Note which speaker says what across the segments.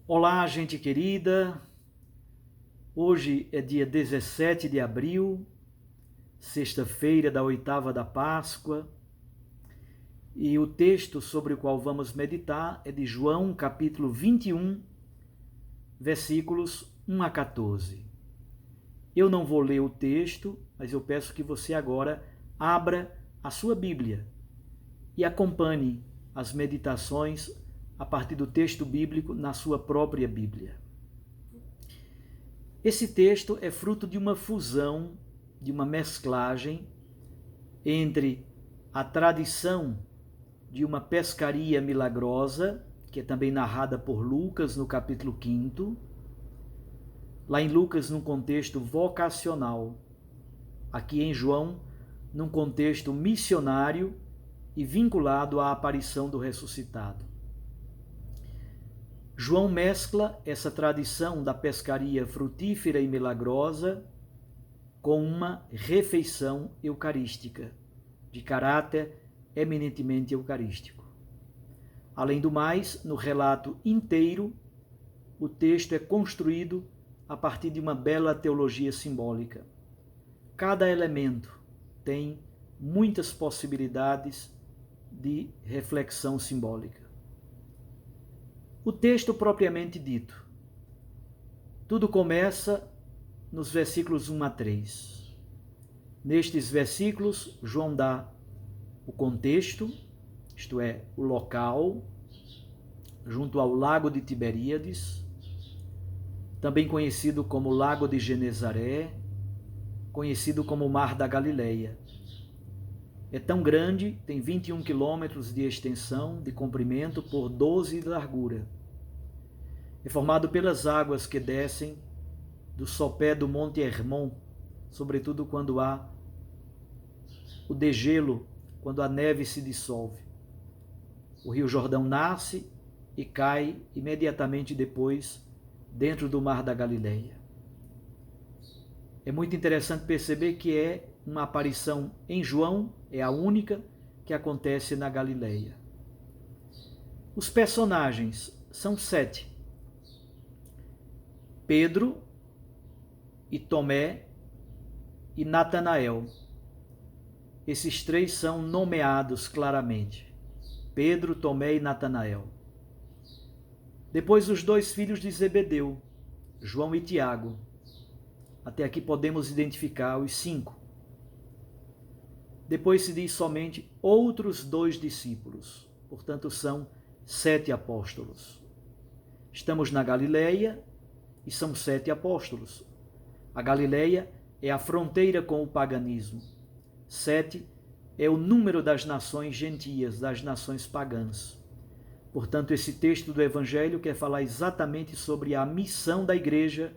Speaker 1: Olá, gente querida. Hoje é dia 17 de abril, sexta-feira da oitava da Páscoa, e o texto sobre o qual vamos meditar é de João, capítulo 21, versículos 1 a 14. Eu não vou ler o texto, mas eu peço que você agora abra a sua Bíblia e acompanhe as meditações a partir do texto bíblico na sua própria Bíblia. Esse texto é fruto de uma fusão, de uma mesclagem entre a tradição de uma pescaria milagrosa, que é também narrada por Lucas no capítulo 5, lá em Lucas num contexto vocacional, aqui em João num contexto missionário e vinculado à aparição do ressuscitado. João mescla essa tradição da pescaria frutífera e milagrosa com uma refeição eucarística, de caráter eminentemente eucarístico. Além do mais, no relato inteiro, o texto é construído a partir de uma bela teologia simbólica. Cada elemento tem muitas possibilidades de reflexão simbólica. O texto propriamente dito. Tudo começa nos versículos 1 a 3. Nestes versículos, João dá o contexto, isto é, o local, junto ao lago de Tiberíades, também conhecido como Lago de Genezaré, conhecido como Mar da Galileia. É tão grande, tem 21 quilômetros de extensão, de comprimento, por 12 de largura. É formado pelas águas que descem do sopé do Monte Hermon, sobretudo quando há o degelo, quando a neve se dissolve. O Rio Jordão nasce e cai imediatamente depois dentro do Mar da Galileia. É muito interessante perceber que é uma aparição em João, é a única que acontece na Galileia. Os personagens são 7. Pedro e Tomé e Natanael. Esses três são nomeados claramente. Pedro, Tomé e Natanael. Depois os 2 filhos de Zebedeu, João e Tiago. Até aqui podemos identificar os 5. Depois se diz somente outros 2 discípulos. Portanto, são 7 apóstolos. Estamos na Galileia e são 7 apóstolos. A Galileia é a fronteira com o paganismo. 7 é o número das nações gentias, das nações pagãs. Portanto, esse texto do Evangelho quer falar exatamente sobre a missão da igreja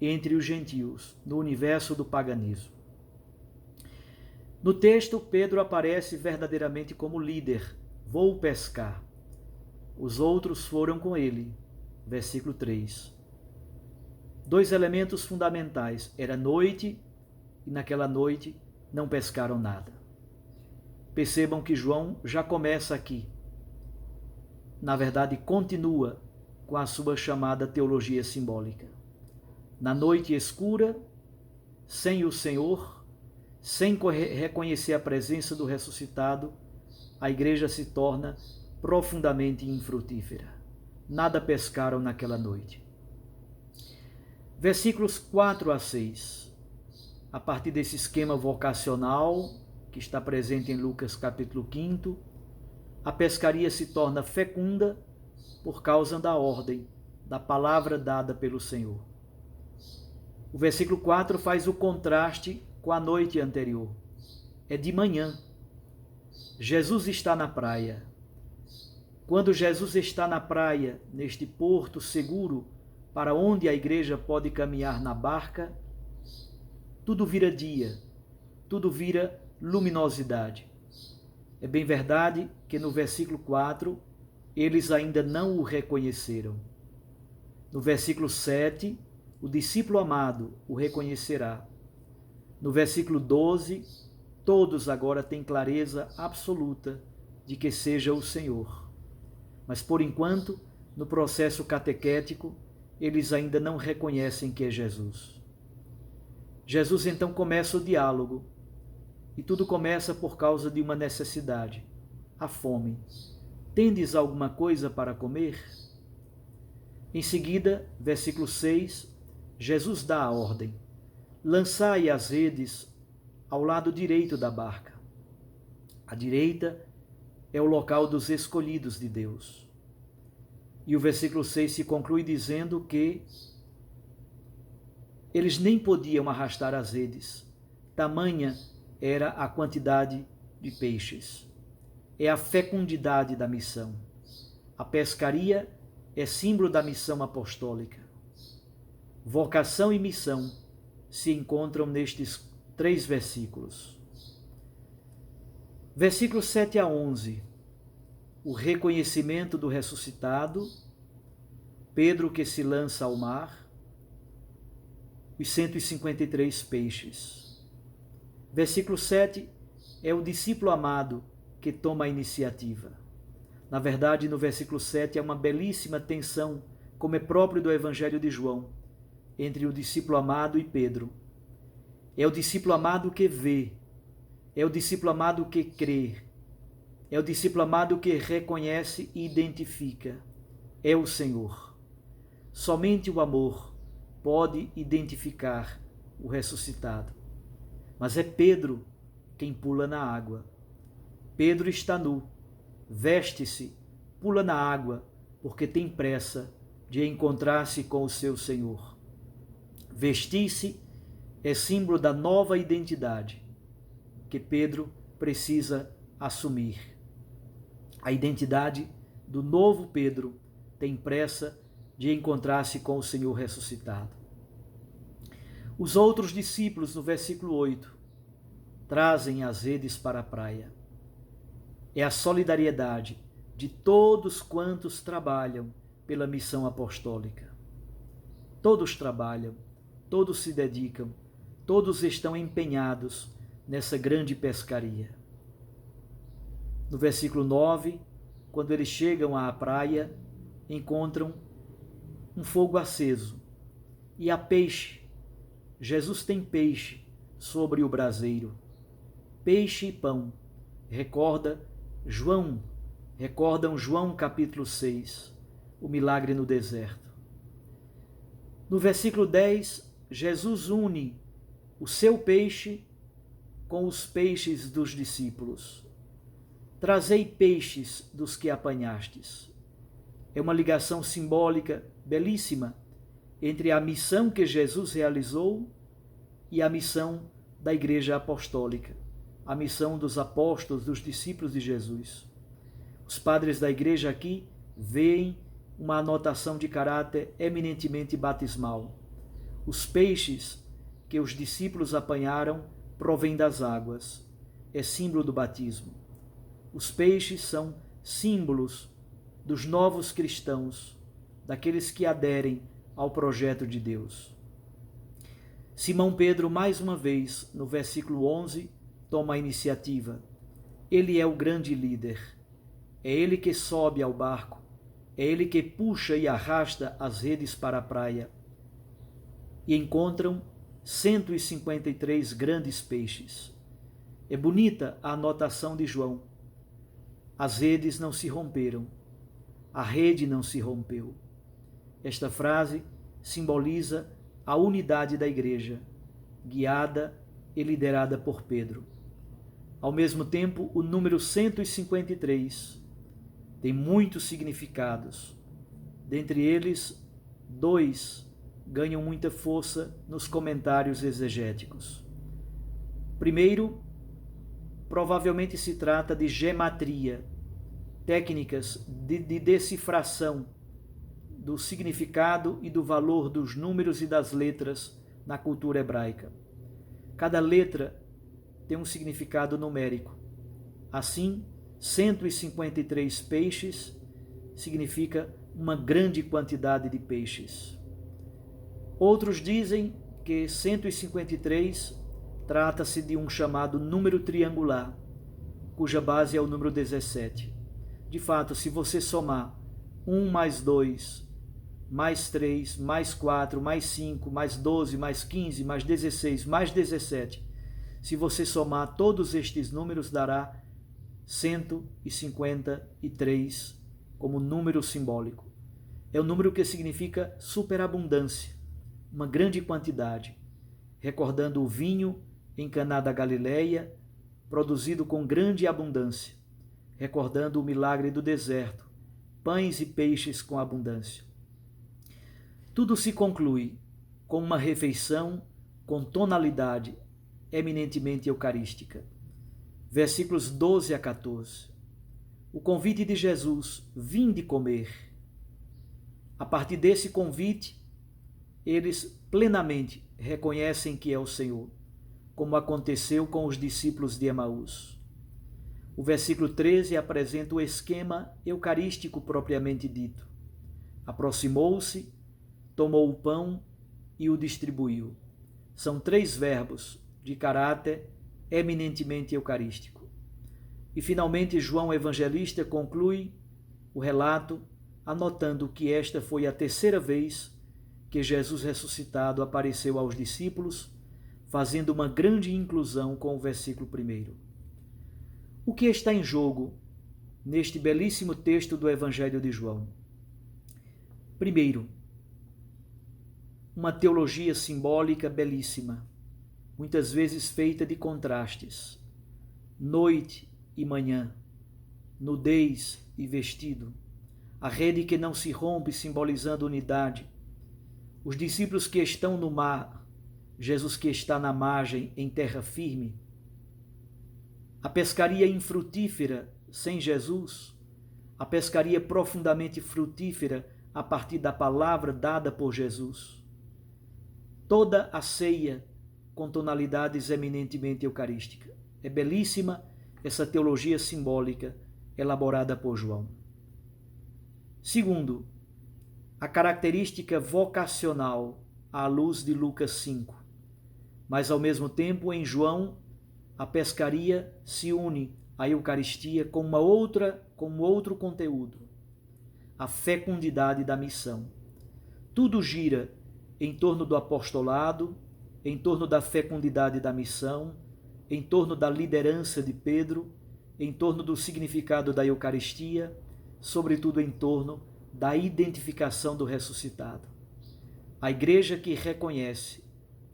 Speaker 1: entre os gentios, no universo do paganismo. No texto, Pedro aparece verdadeiramente como líder. Vou pescar. Os outros foram com ele. Versículo 3. 2 elementos fundamentais. Era noite e naquela noite não pescaram nada. Percebam que João já começa aqui. Na verdade, continua com a sua chamada teologia simbólica. Na noite escura, sem o Senhor, sem reconhecer a presença do ressuscitado, a igreja se torna profundamente infrutífera. Nada pescaram naquela noite. Versículos 4 a 6. A partir desse esquema vocacional que está presente em Lucas capítulo 5, a pescaria se torna fecunda por causa da ordem, da palavra dada pelo Senhor. O versículo 4 faz o contraste com a noite anterior. É de manhã. Jesus está na praia. Quando Jesus está na praia, neste porto seguro, para onde a igreja pode caminhar na barca, tudo vira dia, tudo vira luminosidade. É bem verdade que no versículo 4, eles ainda não o reconheceram. No versículo 7, o discípulo amado o reconhecerá. No versículo 12, todos agora têm clareza absoluta de que seja o Senhor. Mas por enquanto, no processo catequético, eles ainda não reconhecem que é Jesus. Jesus então começa o diálogo, e tudo começa por causa de uma necessidade, a fome. Tendes alguma coisa para comer? Em seguida, versículo 6, Jesus dá a ordem: lançai as redes ao lado direito da barca. A direita é o local dos escolhidos de Deus. E o versículo 6 se conclui dizendo que eles nem podiam arrastar as redes, tamanha era a quantidade de peixes. É a fecundidade da missão. A pescaria é símbolo da missão apostólica. Vocação e missão se encontram nestes 3 versículos. Versículos 7 a 11. O reconhecimento do ressuscitado, Pedro que se lança ao mar, os 153 peixes. Versículo 7 é o discípulo amado que toma a iniciativa. Na verdade, no versículo 7 é uma belíssima tensão, como é próprio do Evangelho de João, entre o discípulo amado e Pedro. É o discípulo amado que vê, é o discípulo amado que crê, é o discípulo amado que reconhece e identifica. É o Senhor. Somente o amor pode identificar o ressuscitado. Mas é Pedro quem pula na água. Pedro está nu, veste-se, pula na água, porque tem pressa de encontrar-se com o seu Senhor. Vestir-se é símbolo da nova identidade que Pedro precisa assumir. A identidade do novo Pedro tem pressa de encontrar-se com o Senhor ressuscitado. Os outros discípulos, no versículo 8, trazem as redes para a praia. É a solidariedade de todos quantos trabalham pela missão apostólica. Todos trabalham, todos se dedicam, todos estão empenhados nessa grande pescaria. No versículo 9, quando eles chegam à praia, encontram um fogo aceso e há peixe. Jesus tem peixe sobre o braseiro. Peixe e pão. Recordam João capítulo 6, o milagre no deserto. No versículo 10, Jesus une o seu peixe com os peixes dos discípulos. Trazei peixes dos que apanhastes. É uma ligação simbólica belíssima entre a missão que Jesus realizou e a missão da Igreja Apostólica, a missão dos apóstolos, dos discípulos de Jesus. Os padres da Igreja aqui veem uma anotação de caráter eminentemente batismal. Os peixes que os discípulos apanharam provêm das águas, é símbolo do batismo. Os peixes são símbolos dos novos cristãos, daqueles que aderem ao projeto de Deus. Simão Pedro, mais uma vez, no versículo 11, toma a iniciativa. Ele é o grande líder. É ele que sobe ao barco. É ele que puxa e arrasta as redes para a praia. E encontram 153 grandes peixes. É bonita a anotação de João. As redes não se romperam. A rede não se rompeu. Esta frase simboliza a unidade da Igreja, guiada e liderada por Pedro. Ao mesmo tempo, o número 153 tem muitos significados. Dentre eles, 2 ganham muita força nos comentários exegéticos. Primeiro, provavelmente se trata de gematria, técnicas de decifração do significado e do valor dos números e das letras na cultura hebraica. Cada letra tem um significado numérico. Assim, 153 peixes significa uma grande quantidade de peixes. Outros dizem que 153 trata-se de um chamado número triangular, cuja base é o número 17. De fato, se você somar 1 mais 2, mais 3, mais 4, mais 5, mais 12, mais 15, mais 16, mais 17. Se você somar todos estes números, dará 153 como número simbólico. É um número que significa superabundância, uma grande quantidade, recordando o vinho em Caná da Galileia, produzido com grande abundância, recordando o milagre do deserto, pães e peixes com abundância. Tudo se conclui com uma refeição com tonalidade eminentemente eucarística. Versículos 12 a 14. O convite de Jesus, vinde comer. A partir desse convite, eles plenamente reconhecem que é o Senhor, como aconteceu com os discípulos de Emaús. O versículo 13 apresenta o esquema eucarístico propriamente dito. Aproximou-se, tomou o pão e o distribuiu. São 3 verbos de caráter eminentemente eucarístico. E finalmente João Evangelista conclui o relato anotando que esta foi a 3ª vez que Jesus ressuscitado apareceu aos discípulos, fazendo uma grande inclusão com o versículo 1. O que está em jogo neste belíssimo texto do Evangelho de João? Primeiro, uma teologia simbólica belíssima, muitas vezes feita de contrastes, noite e manhã, nudez e vestido, a rede que não se rompe simbolizando unidade, os discípulos que estão no mar, Jesus que está na margem em terra firme, a pescaria infrutífera sem Jesus, a pescaria profundamente frutífera a partir da palavra dada por Jesus. Toda a ceia com tonalidades eminentemente eucarísticas. É belíssima essa teologia simbólica elaborada por João. Segundo, a característica vocacional à luz de Lucas 5. Mas ao mesmo tempo, em João, a pescaria se une à Eucaristia com outro conteúdo, a fecundidade da missão. Tudo gira em torno do apostolado, em torno da fecundidade da missão, em torno da liderança de Pedro, em torno do significado da Eucaristia, sobretudo em torno da identificação do ressuscitado. A igreja que reconhece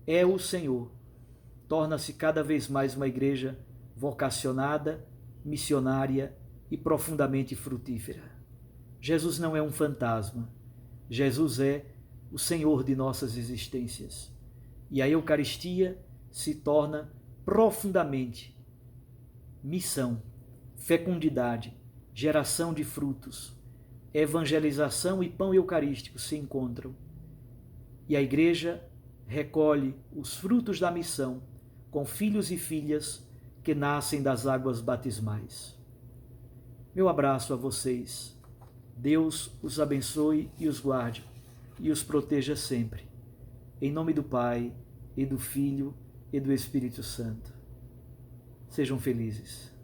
Speaker 1: é o Senhor torna-se cada vez mais uma igreja vocacionada, missionária e profundamente frutífera. Jesus não é um fantasma. Jesus é o Senhor de nossas existências. E a Eucaristia se torna profundamente missão, fecundidade, geração de frutos. Evangelização e pão eucarístico se encontram. E a igreja recolhe os frutos da missão com filhos e filhas que nascem das águas batismais. Meu abraço a vocês. Deus os abençoe e os guarde e os proteja sempre. Em nome do Pai, e do Filho, e do Espírito Santo. Sejam felizes.